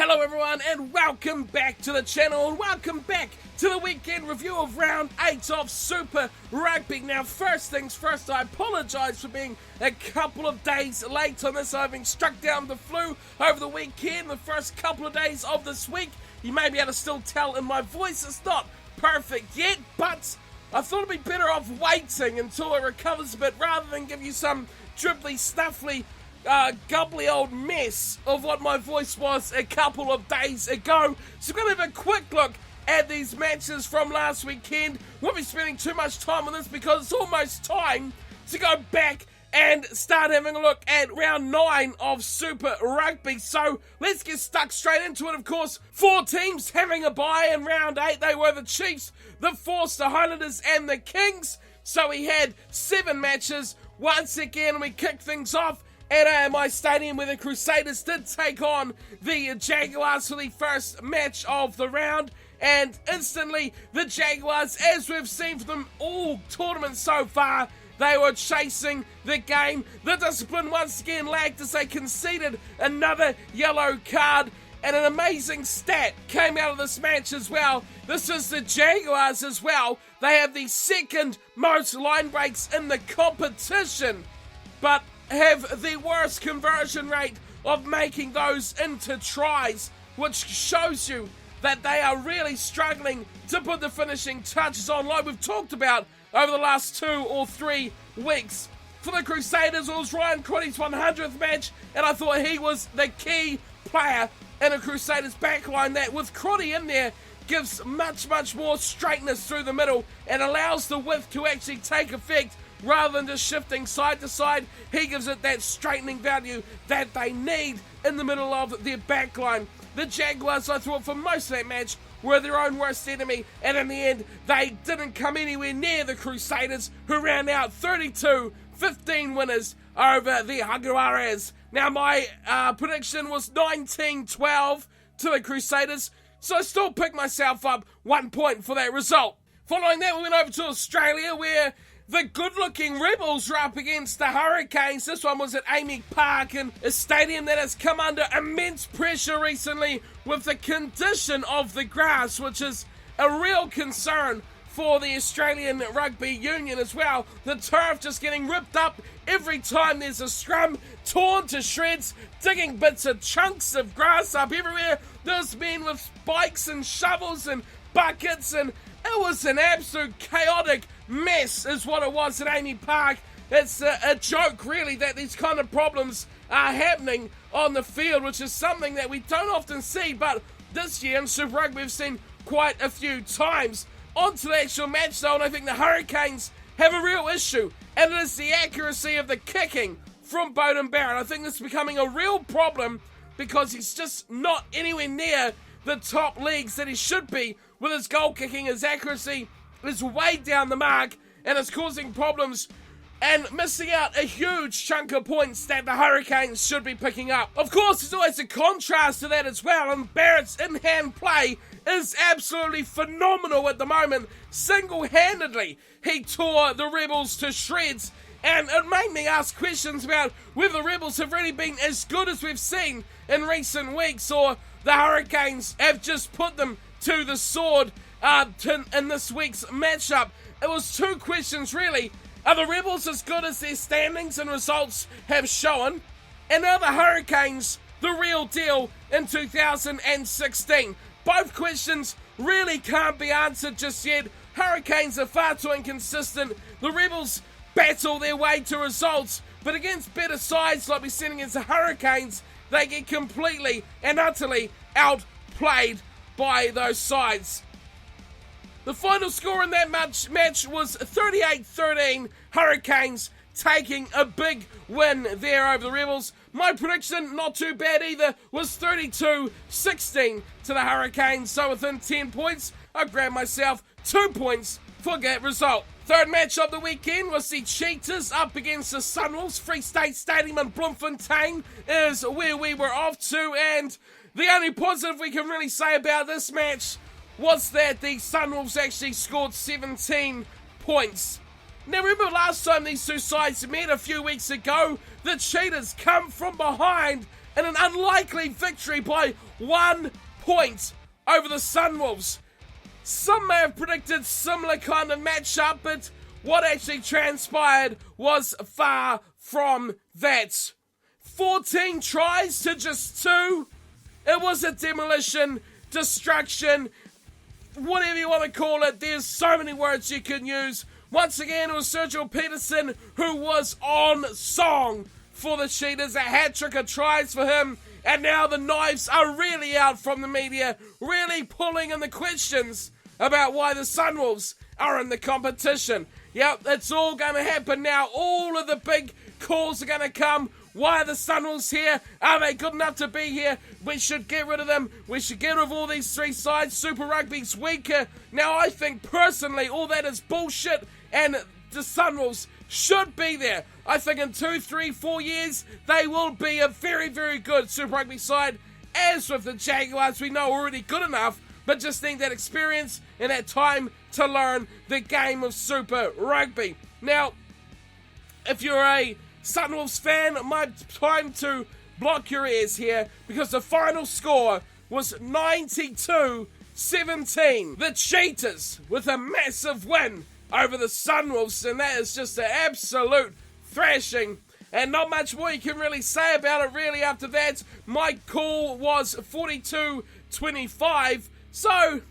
Hello everyone and welcome back to the channel and welcome back to the weekend review of round 8 of Super Rugby. Now first things first, I apologise for being a couple of days late on this. I've been struck down with the flu over the weekend, the first couple of days of this week. You may be able to still tell in my voice it's not perfect yet, but I thought it'd be better off waiting until it recovers a bit rather than give you some dribbly, snuffly, gubbly old mess of what my voice was a couple of days ago. So we're going to have a quick look at these matches from last weekend. Won't be spending too much time on this because it's almost time to go back and start having a look at round 9 of Super Rugby. So let's get stuck straight into it. Of course, 4 teams having a bye in round 8. They were the Chiefs, the Force, the Highlanders and the Kings. So we had 7 matches. Once again, we kicked things off at AMI Stadium where the Crusaders did take on the Jaguars for the first match of the round. And instantly, the Jaguars, as we've seen from them all tournaments so far, they were chasing the game. The discipline once again lagged as they conceded another yellow card. And an amazing stat came out of this match as well. This is the Jaguars as well. They have the second most line breaks in the competition, but have the worst conversion rate of making those into tries, which shows you that they are really struggling to put the finishing touches on, like we've talked about over the last 2 or 3 weeks. For the Crusaders, it was Ryan Crotty's 100th match, and I thought he was the key player in a Crusaders backline that, with Crotty in there, gives much more straightness through the middle and allows the width to actually take effect rather than just shifting side to side. He gives it that straightening value that they need in the middle of their backline. The Jaguars, I thought, for most of that match, were their own worst enemy, and in the end, they didn't come anywhere near the Crusaders, who ran out 32-15 winners over the Jaguars. Now, my prediction was 19-12 to the Crusaders, so I still picked myself up 1 point for that result. Following that, we went over to Australia, where the good-looking Rebels were up against the Hurricanes. This one was at Amy Park, in a stadium that has come under immense pressure recently with the condition of the grass, which is a real concern for the Australian Rugby Union as well. The turf just getting ripped up every time there's a scrum, torn to shreds, digging bits of chunks of grass up everywhere. There's men with spikes and shovels and buckets, and it was an absolute chaotic mess is what it was at Amy Park. It's a joke really that these kind of problems are happening on the field, which is something that we don't often see, but this year in Super Rugby we've seen quite a few times. On to the actual match though, and I think the Hurricanes have a real issue, and it is the accuracy of the kicking from Beauden Barrett. I think this is becoming a real problem because he's just not anywhere near the top leagues that he should be with his goal kicking. His accuracy is way down the mark, and it's causing problems and missing out a huge chunk of points that the Hurricanes should be picking up. Of course, there's always a contrast to that as well, and Barrett's in-hand play is absolutely phenomenal at the moment. Single-handedly, he tore the Rebels to shreds, and it made me ask questions about whether the Rebels have really been as good as we've seen in recent weeks, or the Hurricanes have just put them to the sword in this week's matchup. It was 2 questions really. Are the Rebels as good as their standings and results have shown? And are the Hurricanes the real deal in 2016? Both questions really can't be answered just yet. Hurricanes are far too inconsistent. The Rebels battle their way to results, but against better sides like we're seeing against the Hurricanes, they get completely and utterly outplayed by those sides. The final score in that match was 38-13, Hurricanes taking a big win there over the Rebels. My prediction, not too bad either, was 32-16 to the Hurricanes, so within 10 points, I grabbed myself 2 points for that result. Third match of the weekend was the Cheetahs up against the Sunwolves. Free State Stadium in Bloemfontein is where we were off to, and the only positive we can really say about this match was that the Sunwolves actually scored 17 points. Now remember last time these two sides met a few weeks ago, the Cheetahs come from behind in an unlikely victory by 1 point over the Sunwolves. Some may have predicted similar kind of matchup, but what actually transpired was far from that. 14 tries to just 2. It was a demolition, destruction, whatever you want to call it. There's so many words you can use. Once again, it was Sergio Peterson who was on song for the Cheetahs. A hat-trick of tries for him. And now the knives are really out from the media, really pulling in the questions about why the Sunwolves are in the competition. Yep, it's all going to happen now. All of the big calls are going to come. Why are the Sunwolves here? Are they good enough to be here? We should get rid of them. We should get rid of all these 3 sides. Super Rugby's weaker. Now, I think personally all that is bullshit, and the Sunwolves should be there. I think in 2, 3, 4 years, they will be a very, very good Super Rugby side. As with the Jaguars, we know already good enough, but just need that experience and that time to learn the game of Super Rugby. Now, if you're a Sunwolves fan, my time to block your ears here, because the final score was 92-17. The Cheetahs with a massive win over the Sunwolves, and that is just an absolute thrashing, and not much more you can really say about it really after that. My call was 42-25, so,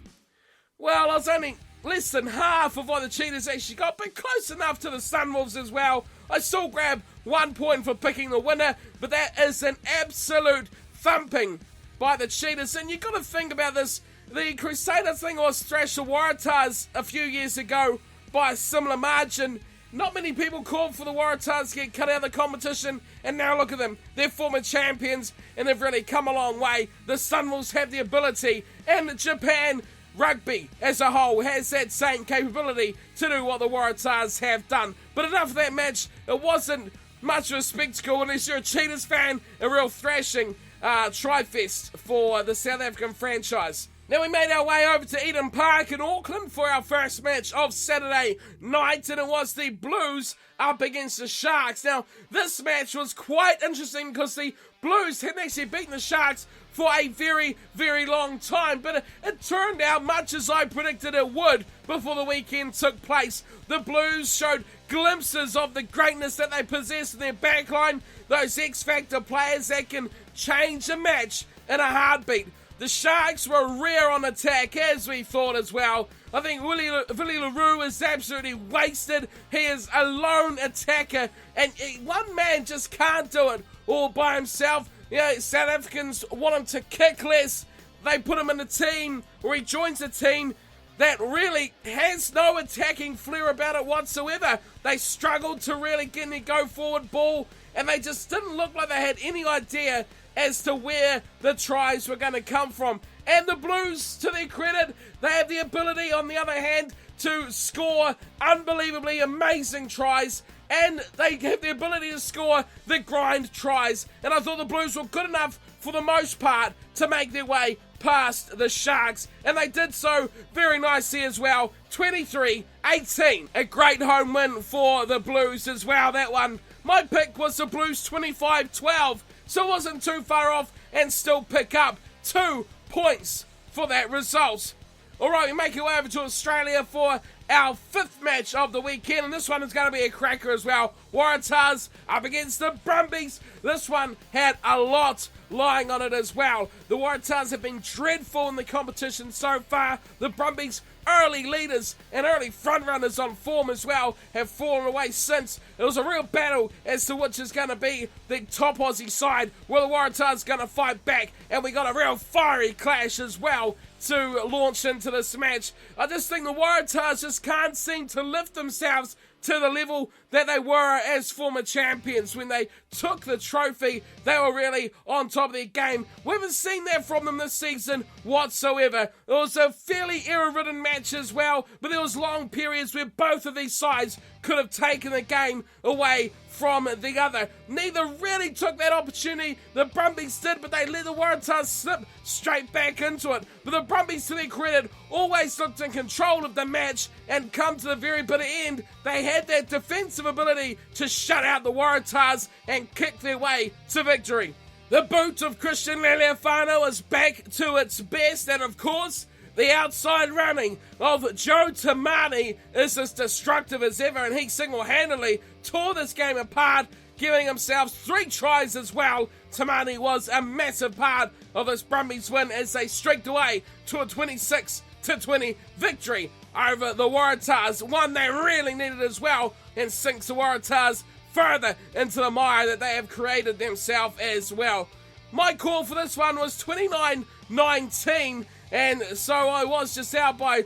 well, I was only less than half of what the Cheetahs actually got, but close enough to the Sunwolves as well. I still grab 1 point for picking the winner, but that is an absolute thumping by the Cheetahs. And you've got to think about this. The Crusaders thing was thrashed the Waratahs a few years ago by a similar margin. Not many people called for the Waratahs to get cut out of the competition, and now look at them. They're former champions, and they've really come a long way. The Sunwolves have the ability, and Japan Rugby as a whole has that same capability to do what the Waratahs have done. But enough of that match. It wasn't much of a spectacle unless you're a Cheetahs fan. A real thrashing tri-fest for the South African franchise. Now we made our way over to Eden Park in Auckland for our first match of Saturday night, and it was the Blues up against the Sharks. Now this match was quite interesting because the Blues hadn't actually beaten the Sharks for a very, very long time, but it turned out much as I predicted it would before the weekend took place. The Blues showed glimpses of the greatness that they possess in their backline, those X-Factor players that can change a match in a heartbeat. The Sharks were rare on attack, as we thought as well. I think Willie LaRue is absolutely wasted. He is a lone attacker, and one man just can't do it all by himself. You know, South Africans want him to kick less. They put him in a team, or he joins a team that really has no attacking flair about it whatsoever. They struggled to really get any go-forward ball, and they just didn't look like they had any idea as to where the tries were going to come from. And the Blues, to their credit, they have the ability, on the other hand, to score unbelievably amazing tries, and they have the ability to score the grind tries. And I thought the Blues were good enough, for the most part, to make their way past the Sharks, and they did so very nicely as well. 23-18. A great home win for the Blues as well, that one. My pick was the Blues 25-12, so it wasn't too far off, and still pick up 2 points for that result. Alright, we make our way over to Australia for our 5th match of the weekend, and this one is going to be a cracker as well. Waratahs up against the Brumbies. This one had a lot lying on it as well. The Waratahs have been dreadful in the competition so far. The Brumbies, early leaders and early frontrunners on form as well, have fallen away since. It was a real battle as to which is going to be the top Aussie side, where the Waratahs going to fight back, and we got a real fiery clash as well to launch into this match. I just think the Waratahs just can't seem to lift themselves to the level that they were as former champions. When they took the trophy, they were really on top of their game. We haven't seen that from them this season whatsoever. It was a fairly error-ridden match as well, but there was long periods where both of these sides could have taken the game away from the other. Neither really took that opportunity. The Brumbies did, but they let the Waratahs slip straight back into it. But the Brumbies, to their credit, always looked in control of the match, and come to the very bitter end, they had that defensive ability to shut out the Waratahs and kick their way to victory. The boot of Christian Lealiifano is back to its best, and of course, the outside running of Joe Tamani is as destructive as ever, and he single-handedly tore this game apart, giving himself 3 tries as well. Tamani was a massive part of this Brumbies win as they streaked away to a 26-20 victory over the Waratahs, one they really needed as well, and sinks the Waratahs further into the mire that they have created themselves as well. My call for this one was 29-19, and so I was just out by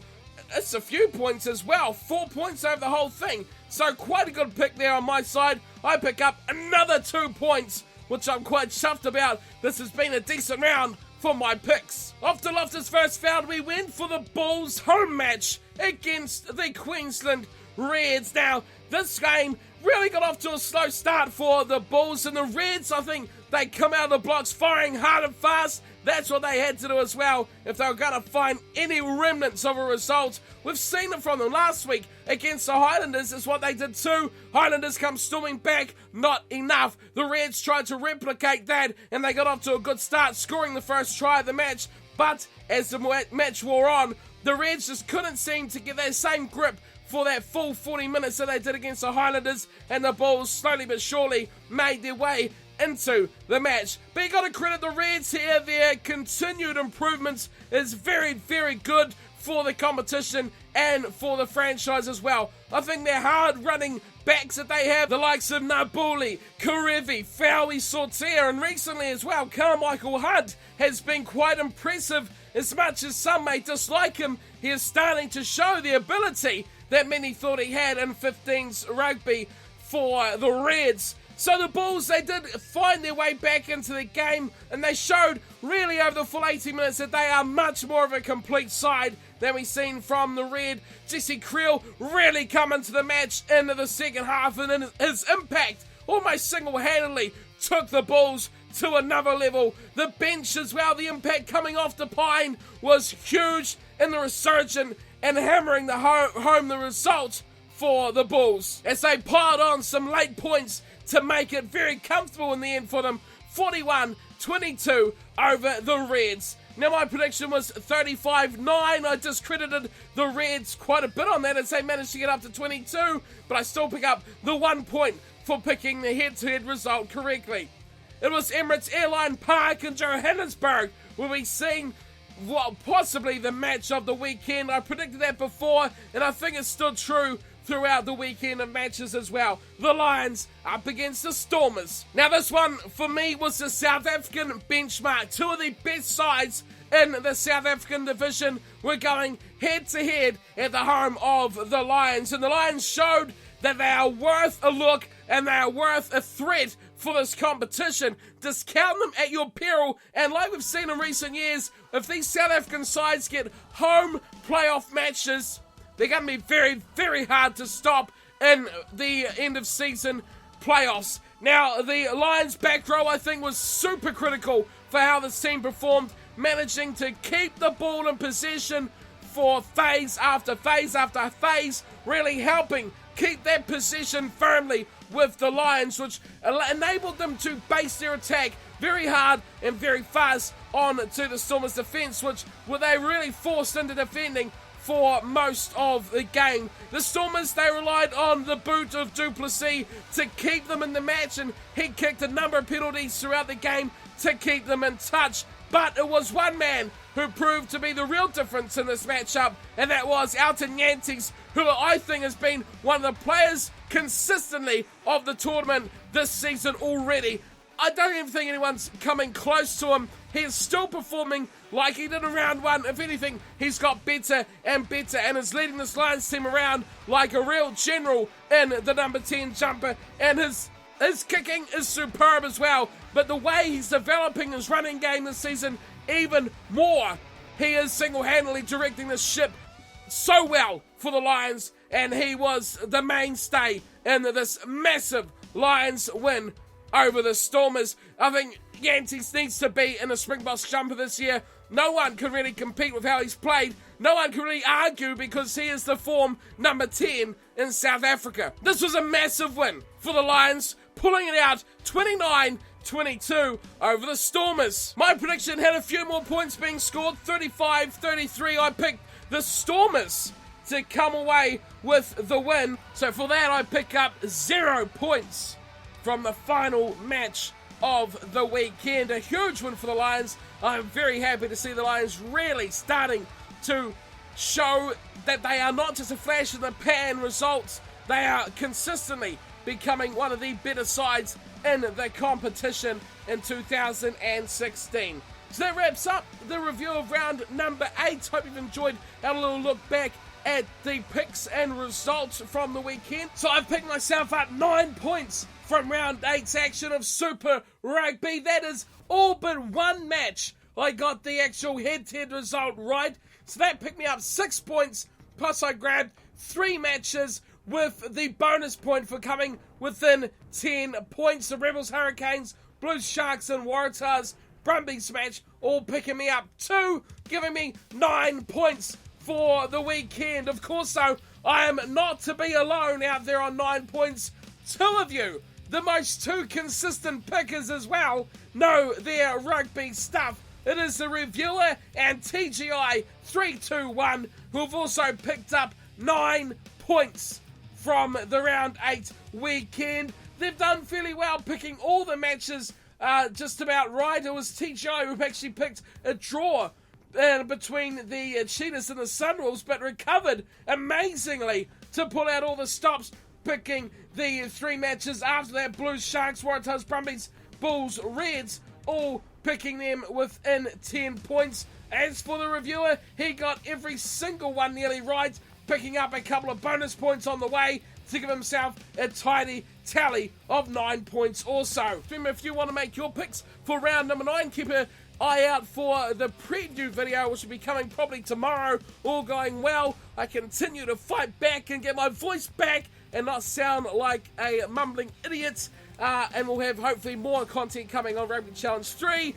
it's a few points as well, 4 points over the whole thing. So quite a good pick there on my side. I pick up another 2 points, which I'm quite chuffed about. This has been a decent round for my picks. Off to Loftus' first foul, we went for the Bulls home match against the Queensland Reds. Now, this game really got off to a slow start for the Bulls, and the Reds, I think they come out of the blocks firing hard and fast. That's what they had to do as well if they were going to find any remnants of a result. We've seen it from them last week against the Highlanders is what they did too. Highlanders come storming back, not enough. The Reds tried to replicate that, and they got off to a good start, scoring the first try of the match. But as the match wore on, the Reds just couldn't seem to get that same grip for that full 40 minutes that they did against the Highlanders, and the Bulls slowly but surely made their way into the match. But you got to credit the Reds here. Their continued improvements is very, very good for the competition and for the franchise as well. I think their hard-running backs that they have, the likes of Nabuli, Karevi, Fowey, Sortier, and recently as well, Carmichael Hunt has been quite impressive. As much as some may dislike him, he is starting to show the ability that many thought he had in 15s rugby for the Reds. So the Bulls, they did find their way back into the game, and they showed really over the full 80 minutes that they are much more of a complete side than we've seen from the Red. Jesse Creel really coming to the match into the second half, and his impact almost single-handedly took the Bulls to another level. The bench as well, the impact coming off the Pine was huge in the resurgent and hammering the home the result for the Bulls as they piled on some late points to make it very comfortable in the end for them. 41-22 over the Reds. Now my prediction was 35-9. I discredited the Reds quite a bit on that as they managed to get up to 22, but I still pick up the 1 point for picking the head-to-head result correctly. It was Emirates Airline Park in Johannesburg where we seen possibly the match of the weekend. I predicted that before, and I think it stood true throughout the weekend of matches as well. The Lions up against the Stormers. Now this one for me was the South African benchmark. Two of the best sides in the South African division were going head to head at the home of the Lions, and the Lions showed that they are worth a look and they are worth a threat for this competition. Discount them at your peril, and like we've seen in recent years, if these South African sides get home playoff matches, they're going to be very, very hard to stop in the end of season playoffs. Now, the Lions back row, I think, was super critical for how this team performed, managing to keep the ball in possession for phase after phase after phase, really helping keep that possession firmly with the Lions, which enabled them to base their attack very hard and very fast on to the Stormers' defence, which were they really forced into defending for most of the game. The Stormers, they relied on the boot of Du Plessis to keep them in the match, and he kicked a number of penalties throughout the game to keep them in touch. But it was one man who proved to be the real difference in this matchup, and that was Alton Yantes, who I think has been one of the players consistently of the tournament this season already. I don't even think anyone's coming close to him. He is still performing like he did in round one. If anything, he's got better and better and is leading this Lions team around like a real general in the number 10 jumper, and his kicking is superb as well. But the way he's developing his running game this season even more, he is single-handedly directing the ship so well for the Lions, and he was the mainstay in this massive Lions win over the Stormers. I think Yantes needs to be in a Springboks jumper this year. No one can really compete with how he's played. No one can really argue because he is the form number 10 in South Africa. This was a massive win for the Lions, pulling it out 29-22 22 over the Stormers. My prediction had a few more points being scored, 35-33. I picked the Stormers to come away with the win. So for that, I pick up 0 points from the final match of the weekend. A huge win for the Lions. I'm very happy to see the Lions really starting to show that they are not just a flash in the pan results. They are consistently becoming one of the better sides in the competition in 2016. So that wraps up the review of round number 8. Hope you've enjoyed our little look back at the picks and results from the weekend. So I've picked myself up 9 points from round 8's action of Super Rugby. That is all but one match I got the actual head-to-head result right. So that picked me up 6 points, plus I grabbed 3 matches with the bonus point for coming within 10 points. The Rebels, Hurricanes, Blues, Sharks and Waratahs Brumbies match all picking me up 2, giving me 9 points for the weekend. Of course, though, I am not to be alone out there on 9 points. 2 of you, the most 2 consistent pickers as well, know their rugby stuff. It is the reviewer and TGI321 who have also picked up 9 points from the round 8 weekend. They've done fairly well picking all the matches just about right. It was TGI who actually picked a draw between the Cheetahs and the Sunwolves, but recovered amazingly to pull out all the stops, picking the 3 matches after that. Blues, Sharks, Waratahs, Brumbies, Bulls, Reds, all picking them within 10 points. As for the reviewer, he got every single one nearly right, picking up a couple of bonus points on the way to give himself a tidy tally of 9 points also. Remember, if you want to make your picks for round number 9, keep an eye out for the preview video, which will be coming probably tomorrow. All going well, I continue to fight back and get my voice back and not sound like a mumbling idiot. And we'll have hopefully more content coming on Rugby Challenge 3.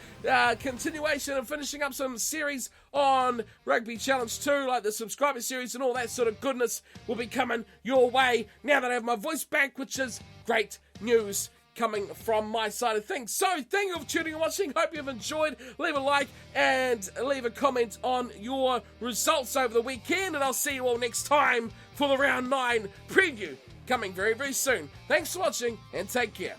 Continuation and finishing up some series on Rugby Challenge 2, like the subscriber series and all that sort of goodness will be coming your way now that I have my voice back, which is great news coming from my side of things. So thank you for tuning and watching. Hope you've enjoyed. Leave a like and leave a comment on your results over the weekend, and I'll see you all next time for the round 9 preview coming very, very soon. Thanks for watching and take care.